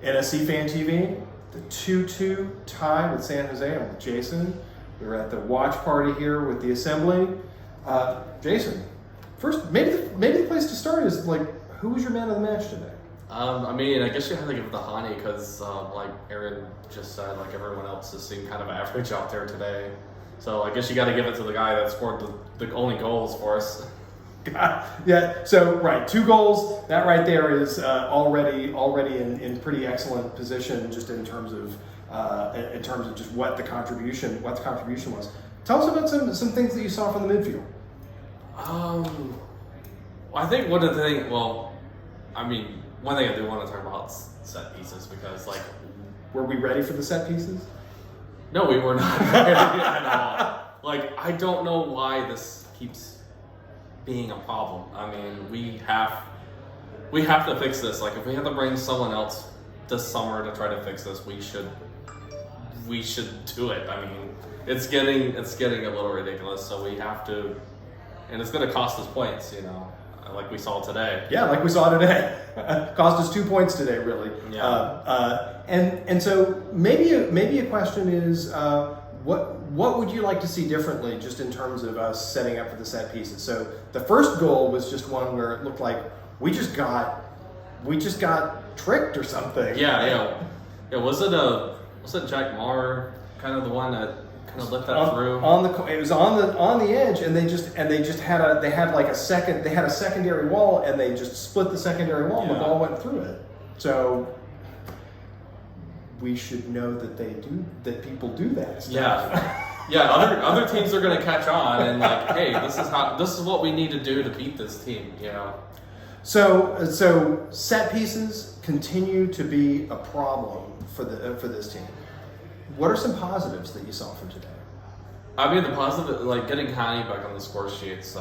NSC Fan TV, the 2-2 tie with San Jose. I'm with Jason. We're at the watch party here with the assembly. Jason, first, maybe the place to start is like, who was your man of the match today? I guess you have to give it to Hani because, like Aaron just said, like everyone else has seemed kind of average out there today. So I guess you got to give it to the guy that scored the only goals for us. Yeah. So right, 2 goals. That right there is already in pretty excellent position, just in terms of just what the contribution was. Tell us about some things that you saw from the midfield. I think one of the things. One thing I do want to talk about is set pieces because, like, were we ready for the set pieces? No, we were not ready at all. Like, I don't know why this keeps being a problem. I mean, we have to fix this. Like, if we have to bring someone else this summer to try to fix this, we should do it. I mean, it's getting a little ridiculous. So we have to, and it's going to cost us points, like we saw today. Yeah, like we saw today. Cost us 2 points today, really. Yeah. And so maybe a question is, what would you like to see differently, just in terms of us setting up for the set pieces? So the first goal was just one where it looked like we just got tricked or something. Yeah. Was it Jack Marr kind of the one that kind of let that through? It was on the edge, and they had a secondary wall, and they just split the secondary wall, and the ball went through it. So we should know that people do that stuff. Yeah. Other teams are going to catch on and like, hey, this is what we need to do to beat this team. So set pieces continue to be a problem for this team. What are some positives that you saw from today? I mean, the positive, like getting Hani back on the score sheets,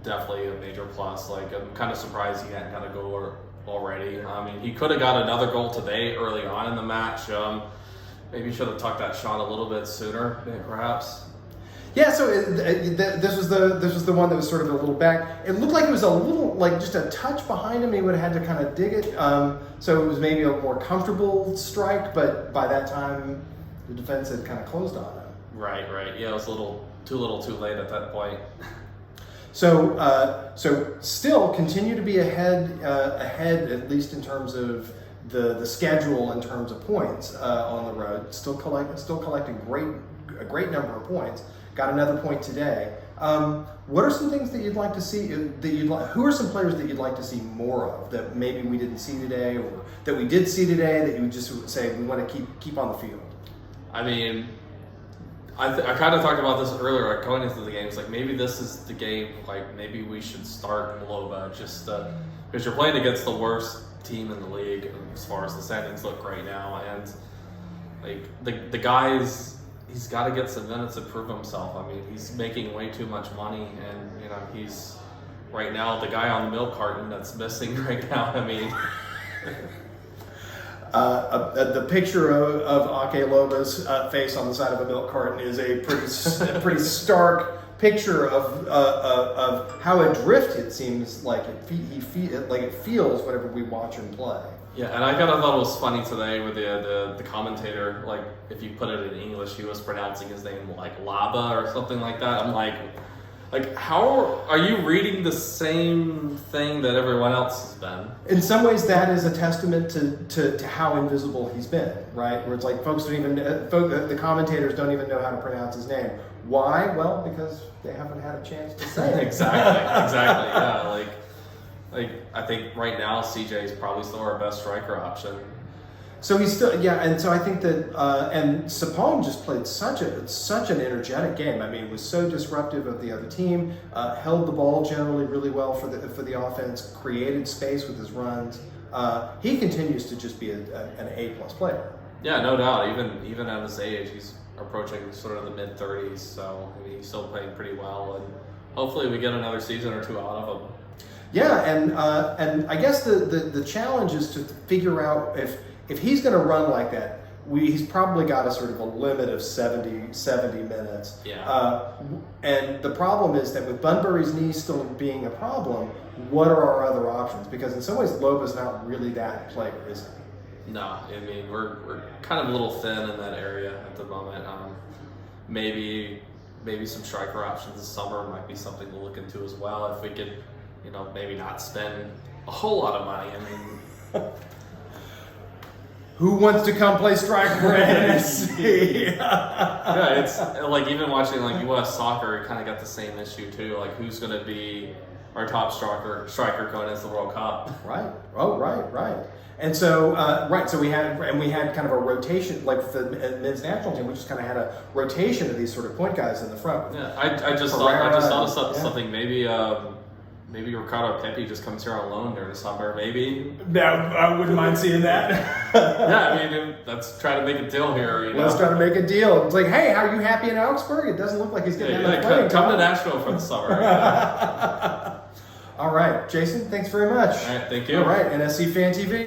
definitely a major plus. Like, I'm kind of surprised he hadn't got a goal already. I mean, he could have got another goal today early on in the match. Maybe should have tucked that shot a little bit sooner, perhaps. Yeah, so this was the one that was sort of a little back. It looked like it was a little, like just a touch behind him. He would have had to kind of dig it. So it was maybe a more comfortable strike, but by that time, the defense had kind of closed on him. Right. Yeah, it was a little too late at that point. So still continue to be ahead at least in terms of the schedule, in terms of points on the road. Still collecting a great number of points. Got another point today. What are some things that you'd like to see? Who are some players that you'd like to see more of that maybe we didn't see today, or that we did see today that you would just say we want to keep on the field? I mean, I kind of talked about this earlier, like going into the game. It's like maybe this is the game. Like maybe we should start Loba just because you're playing against the worst team in the league as far as the standings look right now, and like the guys. He's got to get some minutes to prove himself. I mean, he's making way too much money, and he's right now the guy on the milk carton that's missing right now. I mean, the picture of Ake Loba's face on the side of a milk carton is a pretty stark picture of how adrift it seems like it feels whenever we watch him play. Yeah, and I kind of thought it was funny today with the commentator, like, if you put it in English, he was pronouncing his name like Laba or something like that. I'm like, how are you reading the same thing that everyone else has been? In some ways, that is a testament to how invisible he's been, right? Where it's like the commentators don't even know how to pronounce his name. Why? Well, because they haven't had a chance to say it. Exactly, yeah, Like, I think right now CJ is probably still our best striker option. So he's still, and so I think that, and Sapong just played such an energetic game. I mean, was so disruptive of the other team, held the ball generally really well for the offense, created space with his runs. He continues to just be an A+ player. Yeah, no doubt. Even at his age, he's approaching sort of the mid-30s, so I mean, he's still playing pretty well, and hopefully we get another season or two out of him. Yeah, and I guess the challenge is to figure out if he's going to run like that, he's probably got a sort of a limit of 70 minutes. Yeah. And the problem is that with Bunbury's knee still being a problem, what are our other options? Because in some ways, Loba's not really that player, is he? No, I mean we're kind of a little thin in that area at the moment. Maybe some striker options this summer might be something to look into as well. If we could, maybe not spend a whole lot of money. I mean, who wants to come play striker for NSC? yeah, it's like even watching like U.S. soccer, it kind of got the same issue too. Like who's going to be our top striker going into the World Cup? Right. Oh, right. And so, so we had kind of a rotation, like for the men's national team, we just kind of had a rotation of these sort of point guys in the front. Yeah, I just thought something. Maybe Ricardo Pepi just comes here on loan during the summer. Maybe. No, I wouldn't mind seeing that. Yeah, I mean, let's try to make a deal here. Let's try to make a deal. It's like, hey, how are you happy in Augsburg? It doesn't look like he's getting enough playing. Come to Nashville for the summer. All right, Jason, thanks very much. All right, thank you. All right, NSC Fan TV.